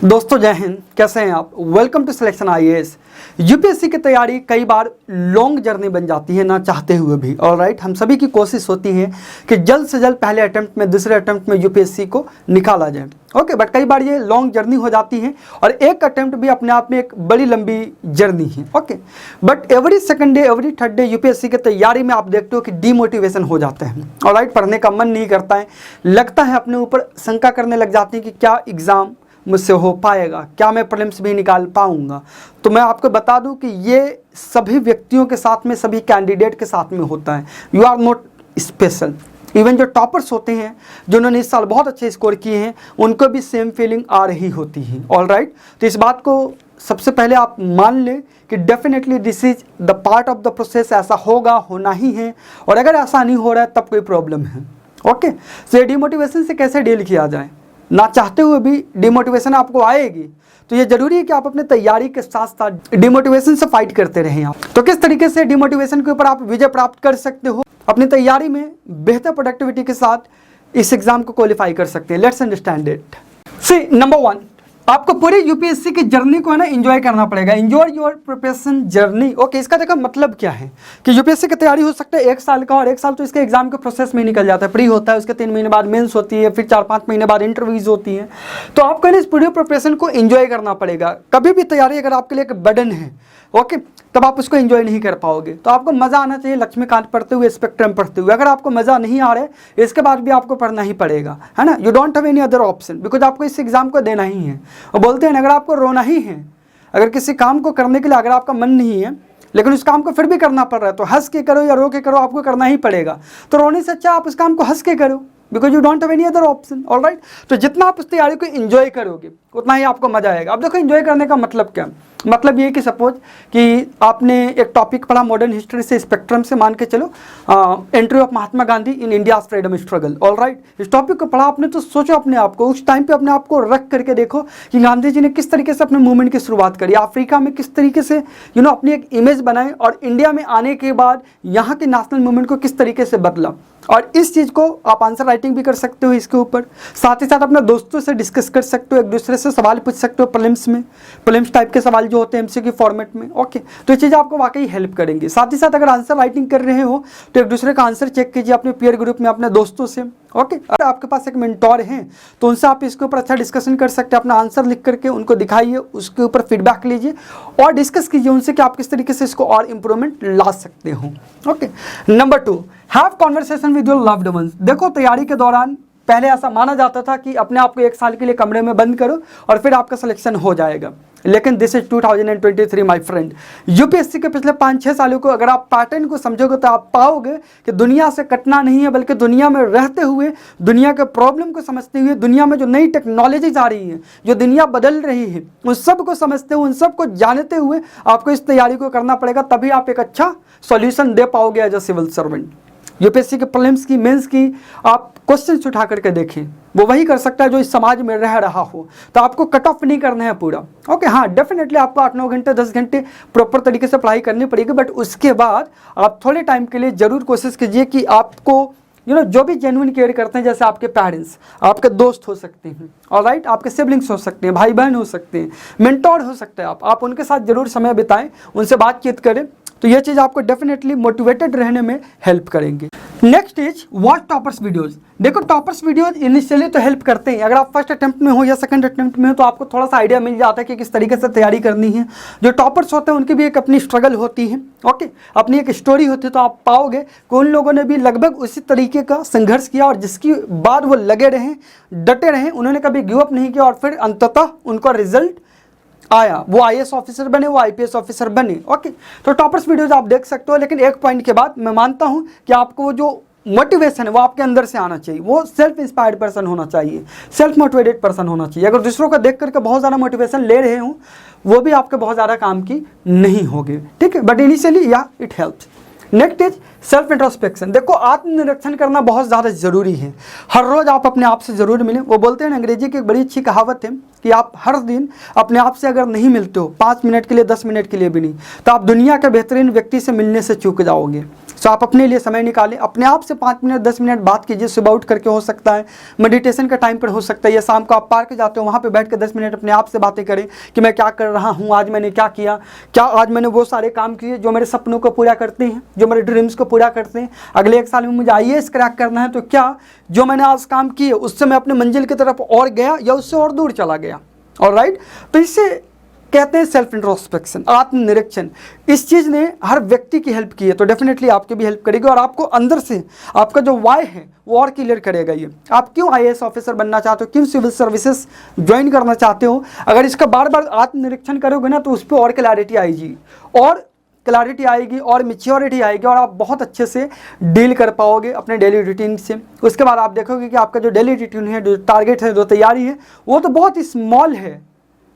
दोस्तों जय हिंद, कैसे हैं आप। Welcome to selection IAS. UPSC की तैयारी कई बार लॉन्ग जर्नी बन जाती है ना चाहते हुए भी। ऑलराइट, हम सभी की कोशिश होती है कि जल्द से जल्द पहले अटेम्प्ट में, दूसरे अटेम्प्ट में यूपीएससी को निकाला जाए। ओके, बट कई बार ये लॉन्ग जर्नी हो जाती है और एक अटेम्प्ट भी अपने आप में एक बड़ी लंबी जर्नी है। Okay, but every second day, every third day UPSC की तैयारी में आप देखते हो कि डीमोटिवेशन हो जाते हैं। ऑलराइट, पढ़ने का मन नहीं करता है, लगता है अपने ऊपर शंका करने लग जाते हैं कि क्या एग्ज़ाम मुझसे हो पाएगा, क्या मैं प्रीलिम्स भी निकाल पाऊंगा। तो मैं आपको बता दूं कि ये सभी व्यक्तियों के साथ में, सभी कैंडिडेट के साथ में होता है। You are not special. Even जो टॉपर्स होते हैं, जिन्होंने इस साल बहुत अच्छे स्कोर किए हैं, उनको भी सेम फीलिंग आ रही होती है। ऑलराइट, तो इस बात को सबसे पहले आप मान लें कि definitely this is the part of the process. ऐसा होगा, होना ही है, और अगर ऐसा नहीं हो रहा है तब कोई प्रॉब्लम है। ओके, तो डिमोटिवेशन से कैसे डील किया जाए। ना चाहते हुए भी डिमोटिवेशन आपको आएगी, तो ये जरूरी है कि आप अपने तैयारी के साथ साथ डिमोटिवेशन से फाइट करते रहें। आप तो किस तरीके से डिमोटिवेशन के ऊपर आप विजय प्राप्त कर सकते हो, अपनी तैयारी में बेहतर प्रोडक्टिविटी के साथ इस एग्जाम को क्वालिफाई कर सकते हैं। Let's understand it. See, number 1, आपको पूरी यूपीएससी की जर्नी को है ना एंजॉय करना पड़ेगा। Enjoy your preparation journey. Okay, इसका देखो मतलब क्या है कि यूपीएससी की तैयारी हो सकता है 1 साल का, और 1 साल तो इसके एग्जाम के प्रोसेस में निकल जाता है। प्री होता है, उसके 3 महीने बाद मेंस होती है, फिर 4-5 महीने बाद इंटरव्यूज होती हैं। तो आपको इस पूरी प्रिपरेशन को एंजॉय करना पड़ेगा। कभी भी तैयारी अगर आपके लिए एक बर्डन है, ओके, तब आप उसको एंजॉय नहीं कर पाओगे। तो आपको मजा आना चाहिए लक्ष्मीकांत पढ़ते हुए, स्पेक्ट्रम पढ़ते हुए। अगर आपको मजा नहीं आ रहा है, इसके बाद भी आपको पढ़ना ही पड़ेगा, है ना। You don't have any other option, because आपको इस एग्जाम को देना ही है। और बोलते हैं अगर आपको रोना ही है, अगर किसी काम को करने के लिए अगर आपका मन नहीं है लेकिन उस काम को फिर भी करना पड़ रहा है, तो हंस के करो या रो के करो, आपको करना ही पड़ेगा। तो रोने से अच्छा आप उस काम को हंस के करो, because you don't have any other option. Alright, तो जितना आप उस तैयारी को एंजॉय करोगे उतना ही आपको मजा आएगा। अब देखो, एंजॉय करने का मतलब क्या, मतलब ये कि सपोज कि आपने एक टॉपिक पढ़ा मॉडर्न हिस्ट्री से, स्पेक्ट्रम से, मान के चलो entry of Mahatma Gandhi in India freedom struggle. Alright, इस टॉपिक को पढ़ा आपने, तो सोचो अपने आप को, उस टाइम पे अपने आप को रख करके देखो कि गांधी जी ने किस तरीके से अपने मूवमेंट की शुरुआत करी, अफ्रीका में किस तरीके से अपनी एक इमेज बनाई, और इंडिया में आने के बाद यहाँ के नेशनल मूवमेंट को किस तरीके से बदला। और इस चीज़ को आप आंसर राइटिंग भी कर सकते हो इसके ऊपर, साथ ही साथ अपने दोस्तों से डिस्कस कर सकते हो, एक दूसरे से सवाल पूछ सकते हो प्रीलिम्स में, प्रीलिम्स टाइप के सवाल जो होते हैं एमसीक्यू फॉर्मेट में। ओके, तो ये चीज़ आपको वाकई हेल्प करेंगी। साथ ही साथ अगर आंसर राइटिंग कर रहे हो तो एक दूसरे का आंसर चेक कीजिए अपने पीयर ग्रुप में, अपने दोस्तों से। ओके, अगर आपके पास एक मेंटोर है तो उनसे आप इसके ऊपर अच्छा डिस्कशन कर सकते हैं। अपना आंसर लिख करके उनको दिखाइए, उसके ऊपर फीडबैक लीजिए और डिस्कस कीजिए उनसे कि आप किस तरीके से इसको और इंप्रूवमेंट ला सकते हो। Okay, number 2, have conversation with your loved ones. देखो, तैयारी के दौरान पहले ऐसा माना जाता था कि अपने आप को 1 साल के लिए कमरे में बंद करो और फिर आपका सिलेक्शन हो जाएगा, लेकिन this is 2023 my friend. UPSC के पिछले 5-6 सालों को अगर आप पैटर्न को समझोगे तो आप पाओगे कि दुनिया से कटना नहीं है, बल्कि दुनिया में रहते हुए, दुनिया के प्रॉब्लम को समझते हुए, दुनिया में जो नई टेक्नोलॉजीज आ रही है, जो दुनिया बदल रही है, उन सब को समझते हुए, उन सब को जानते हुए आपको इस तैयारी को करना पड़ेगा। तभी आप एक अच्छा सॉल्यूशन दे पाओगे as a civil servant. UPSC के प्रीलिम्स की, मेंस की आप क्वेश्चंस उठा करके देखें, वो वही कर सकता है जो इस समाज में रह रहा हो। तो आपको कट ऑफ नहीं करना है पूरा। ओके, हाँ, डेफिनेटली आपको 8-9 घंटे, 10 घंटे प्रॉपर तरीके से पढ़ाई करनी पड़ेगी, बट उसके बाद आप थोड़े टाइम के लिए जरूर कोशिश कीजिए कि आपको जो भी जेन्युइन केयर करते हैं, जैसे आपके पेरेंट्स, आपके दोस्त हो सकते हैं, ऑलराइट, आपके सिबलिंग्स हो सकते हैं, भाई बहन हो सकते हैं, मेंटोर हो सकते हैं, आप उनके साथ जरूर समय बिताएं, उनसे बातचीत करें, तो ये चीज़ आपको डेफिनेटली मोटिवेटेड रहने में हेल्प करेंगे। Next is watch toppers videos. देखो, टॉपर्स वीडियोस इनिशियली तो हेल्प करते हैं। अगर आप फर्स्ट अटेम्प्ट में हो या सेकंड अटेम्प्ट में हो तो आपको थोड़ा सा आइडिया मिल जाता है कि किस तरीके से तैयारी करनी है। जो टॉपर्स होते हैं उनकी भी एक अपनी स्ट्रगल होती है, ओके, अपनी एक स्टोरी होती है। तो आप पाओगे कि उन लोगों ने भी लगभग उसी तरीके का संघर्ष किया, और जिसकी बाद वो लगे रहें, डटे रहें, उन्होंने कभी गिव अप नहीं किया, और फिर अंततः उनका रिजल्ट आया, वो आईएएस ऑफिसर बने, वो आईपीएस ऑफिसर बने। ओके, तो टॉपर्स वीडियोस आप देख सकते हो, लेकिन एक पॉइंट के बाद मैं मानता हूं कि आपको वो जो मोटिवेशन है वो आपके अंदर से आना चाहिए। वो सेल्फ इंस्पायर्ड पर्सन होना चाहिए, सेल्फ मोटिवेटेड पर्सन होना चाहिए। अगर दूसरों को देख करके बहुत ज़्यादा मोटिवेशन ले रहे हो, वो भी आपके बहुत ज़्यादा काम की नहीं होगी, ठीक है, बट इनिशियली या it helps. Next is self introspection. देखो आत्मनिरीक्षण करना बहुत ज़्यादा ज़रूरी है। हर रोज़ आप अपने आप से ज़रूर मिलें। वो बोलते हैं ना, अंग्रेजी की एक बड़ी अच्छी कहावत है कि आप हर दिन अपने आप से अगर नहीं मिलते हो, 5 मिनट के लिए, 10 मिनट के लिए भी नहीं, तो आप दुनिया के बेहतरीन व्यक्ति से मिलने से चूक जाओगे। तो आप अपने लिए समय निकालें, अपने आप से 5 मिनट 10 मिनट बात कीजिए। सुबह उठ करके हो सकता है, मेडिटेशन का टाइम पर हो सकता है, या शाम को आप पार्क जाते हो, वहाँ पे बैठ कर 10 मिनट अपने आप से बातें करें कि मैं क्या कर रहा हूँ, आज मैंने क्या किया, क्या आज मैंने वो सारे काम किए जो मेरे सपनों को पूरा करते हैं, जो मेरे ड्रीम्स को पूरा करते हैं। अगले 1 साल में मुझे IAS क्रैक करना है, तो क्या जो मैंने आज काम किए उससे मैं अपने मंजिल की तरफ और गया या उससे और दूर चला गया। ऑलराइट, तो इससे कहते हैं सेल्फ इंट्रोस्पेक्शन, आत्मनिरीक्षण। इस चीज़ ने हर व्यक्ति की हेल्प की है, तो डेफिनेटली आपकी भी हेल्प करेगी और आपको अंदर से आपका जो वाई है वो और क्लियर करेगा। ये आप क्यों IAS ऑफिसर बनना चाहते हो, क्यों सिविल सर्विसेज ज्वाइन करना चाहते हो, अगर इसका बार बार आत्मनिरीक्षण करोगे ना, तो उस पर और क्लैरिटी आएगी, और क्लैरिटी आएगी और मैच्योरिटी आएगी, और आप बहुत अच्छे से डील कर पाओगे अपने डेली रूटीन से। उसके बाद आप देखोगे कि आपका जो डेली रूटीन है, जो टारगेट है, जो तैयारी है, वो तो बहुत ही स्मॉल है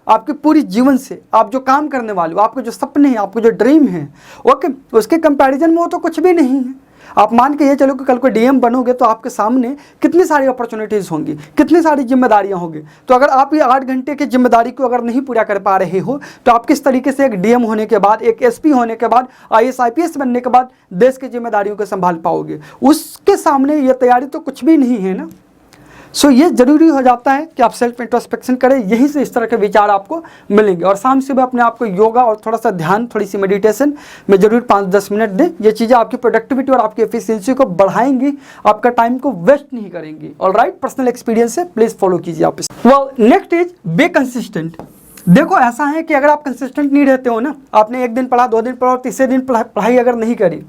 आपके पूरी जीवन से। आप जो काम करने वाले हो, आपके जो सपने हैं, आपको जो ड्रीम है, ओके, उसके कंपैरिजन में वो तो कुछ भी नहीं है। आप मान के ये चलो कि कल को DM बनोगे तो आपके सामने कितनी सारी अपॉर्चुनिटीज़ होंगी, कितनी सारी जिम्मेदारियां होंगी। तो अगर आप ये 8 घंटे की जिम्मेदारी को अगर नहीं पूरा कर पा रहे हो, तो आप किस तरीके से एक DM होने के बाद, एक SP होने के बाद, IAS IPS बनने के बाद देश की जिम्मेदारियों को संभाल पाओगे। उसके सामने ये तैयारी तो कुछ भी नहीं है ना। सो ये जरूरी हो जाता है कि आप सेल्फ इंट्रोस्पेक्शन करें, यहीं से इस तरह के विचार आपको मिलेंगे। और शाम सुबह अपने आप को योगा और थोड़ा सा ध्यान, थोड़ी सी मेडिटेशन में जरूर 5-10 मिनट दें। ये चीज़ें आपकी प्रोडक्टिविटी और आपकी एफिशिएंसी को बढ़ाएंगी, आपका टाइम को वेस्ट नहीं करेंगी। ऑलराइट, पर्सनल एक्सपीरियंस है, प्लीज़ फॉलो कीजिए आप इसे। Well, next is be consistent. देखो ऐसा है कि अगर आप कंसिस्टेंट नहीं रहते हो ना, आपने 1 दिन पढ़ा, 2 दिन पढ़ा और तीसरे दिन पढ़ाई अगर नहीं करी,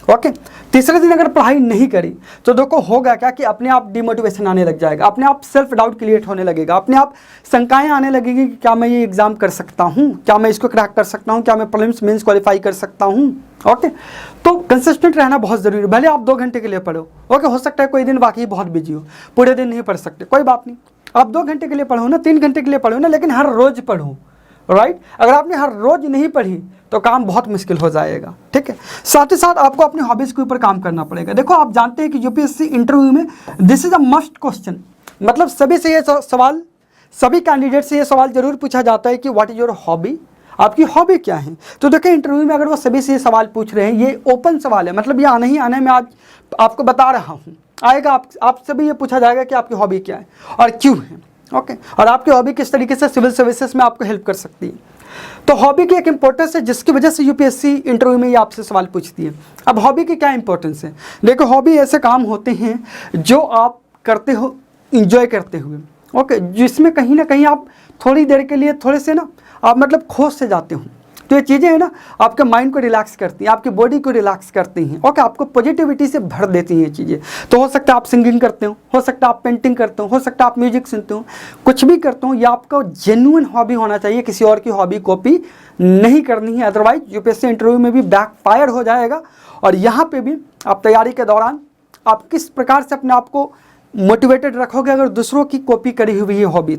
ओके, तीसरे दिन अगर पढ़ाई नहीं करी, तो देखो होगा क्या कि अपने आप डिमोटिवेशन आने लग जाएगा, अपने आप सेल्फ डाउट क्रिएट होने लगेगा, अपने आप शंकाएं आने लगेगी कि क्या मैं ये एग्जाम कर सकता हूँ, क्या मैं इसको क्रैक कर सकता हूँ, क्या मैं प्रीलिम्स मेंस क्वालिफाई कर सकता हूँ। ओके, तो कंसिस्टेंट रहना बहुत ज़रूरी है। भले आप 2 घंटे के लिए पढ़ो, ओके, हो सकता है कोई दिन वाकई बहुत बिजी हो, पूरे दिन नहीं पढ़ सकते, कोई बात नहीं, आप 2 घंटे के लिए पढ़ो ना, 3 घंटे के लिए पढ़ो ना, लेकिन हर रोज़ पढ़ो। राइट, अगर आपने हर रोज नहीं पढ़ी तो काम बहुत मुश्किल हो जाएगा। ठीक है, साथ ही साथ आपको अपनी हॉबीज के ऊपर काम करना पड़ेगा। देखो आप जानते हैं कि UPSC इंटरव्यू में this is a must question, मतलब सभी से ये सवाल, सभी कैंडिडेट से ये सवाल जरूर पूछा जाता है कि व्हाट इज योर हॉबी, आपकी हॉबी क्या है। तो देखिए इंटरव्यू में अगर वो सभी से ये सवाल पूछ रहे हैं, ये ओपन सवाल है, मतलब ये आना ही आना है, मैं आज आपको बता रहा हूँ, आएगा आप सभी ये पूछा जाएगा कि आपकी हॉबी क्या है और क्यों है। ओके, और आपकी हॉबी किस तरीके से सिविल सर्विसेज में आपको हेल्प कर सकती है। तो हॉबी की एक इंपॉर्टेंस है जिसकी वजह से UPSC इंटरव्यू में ये आपसे सवाल पूछती है। अब हॉबी की क्या इंपॉर्टेंस है, देखो हॉबी ऐसे काम होते हैं जो आप करते हो इंजॉय करते हुए, ओके, जिसमें कहीं ना कहीं आप थोड़ी देर के लिए थोड़े से ना आप मतलब खो से जाते हो। तो ये चीज़ें हैं ना आपके माइंड को रिलैक्स करती हैं, आपकी बॉडी को रिलैक्स करती हैं, ओके, आपको पॉजिटिविटी से भर देती हैं ये चीज़ें। तो हो सकता है आप सिंगिंग करते हो सकता है आप पेंटिंग करते हो सकता है आप म्यूजिक सुनते हो, कुछ भी करते हो, ये आपका जेन्युइन हॉबी होना चाहिए, किसी और की हॉबी कॉपी नहीं करनी है, अदरवाइज UPSC इंटरव्यू में भी बैकफायर हो जाएगा। और यहाँ पर भी आप तैयारी के दौरान आप किस प्रकार से अपने आप को मोटिवेटेड रखोगे, अगर दूसरों की कॉपी करी हुई है हॉबी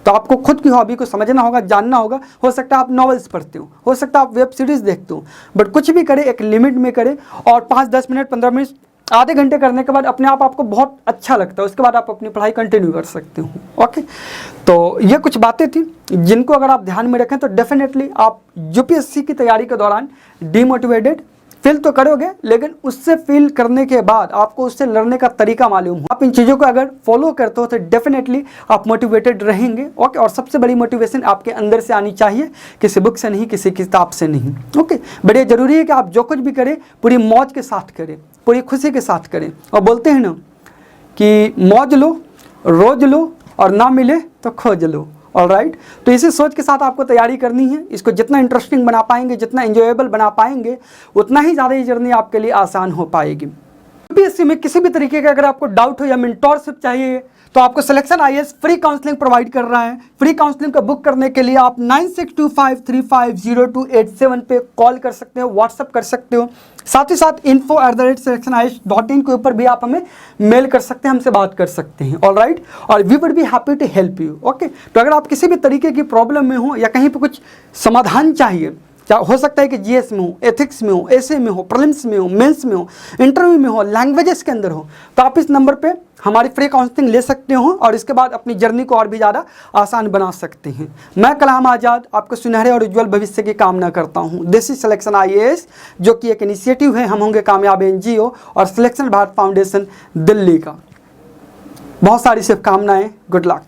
तो आपको खुद की हॉबी को समझना होगा, जानना होगा। हो सकता है आप नॉवेल्स पढ़ते हो सकता है आप वेब सीरीज़ देखते हो, बट कुछ भी करें एक लिमिट में करें, और 5-10 मिनट 15 मिनट आधे घंटे करने के बाद अपने आप आपको बहुत अच्छा लगता है, उसके बाद आप अपनी पढ़ाई कंटिन्यू कर सकते हो। ओके, तो ये कुछ बातें थी जिनको अगर आप ध्यान में रखें तो डेफिनेटली आप UPSC की तैयारी के दौरान डीमोटिवेटेड फील तो करोगे, लेकिन उससे फील करने के बाद आपको उससे लड़ने का तरीका मालूम हो। आप इन चीज़ों को अगर फॉलो करते हो तो डेफिनेटली आप मोटिवेटेड रहेंगे। ओके, और सबसे बड़ी मोटिवेशन आपके अंदर से आनी चाहिए, किसी बुक से नहीं, किसी किताब से नहीं। ओके, बड़े ज़रूरी है कि आप जो कुछ भी करें पूरी मौज के साथ करें, पूरी खुशी के साथ करें। और बोलते हैं ना कि मौज लो, रोज लो, और ना मिले तो खोज लो। ऑलराइट, तो इसी सोच के साथ आपको तैयारी करनी है। इसको जितना इंटरेस्टिंग बना पाएंगे, जितना एंजॉयबल बना पाएंगे, उतना ही ज़्यादा ये जर्नी आपके लिए आसान हो पाएगी। UPSC में किसी भी तरीके का अगर आपको डाउट हो या मेंटोरशिप चाहिए तो आपको selection IAS free counselling provide कर रहा है। फ्री काउंसलिंग का बुक करने के लिए आप 9625350287 पे कॉल कर सकते हो, व्हाट्सअप कर सकते हो। साथ ही साथ info@selectionis.in के ऊपर भी आप हमें मेल कर सकते हैं, हमसे बात कर सकते हैं। ऑलराइट, और we would be happy to help you. Okay, तो अगर आप किसी भी तरीके की प्रॉब्लम में हो या कहीं पर कुछ समाधान चाहिए हो सकता है कि जीएस में हो, एथिक्स में हो, एसए में हो, प्रीलिम्स में हो, मेंस में हो, इंटरव्यू में हो, लैंग्वेजेस के अंदर हो, तो आप इस नंबर पे हमारी फ्री काउंसलिंग ले सकते हो और इसके बाद अपनी जर्नी को और भी ज़्यादा आसान बना सकते हैं। मैं कलाम आज़ाद आपको सुनहरे और उज्जवल भविष्य की कामना करता हूँ। दिस इज सिलेक्शन IAS, जो कि एक इनिशिएटिव है हम होंगे कामयाब NGO और सिलेक्शन भारत फाउंडेशन दिल्ली का। बहुत सारी शुभकामनाएं, गुड लक।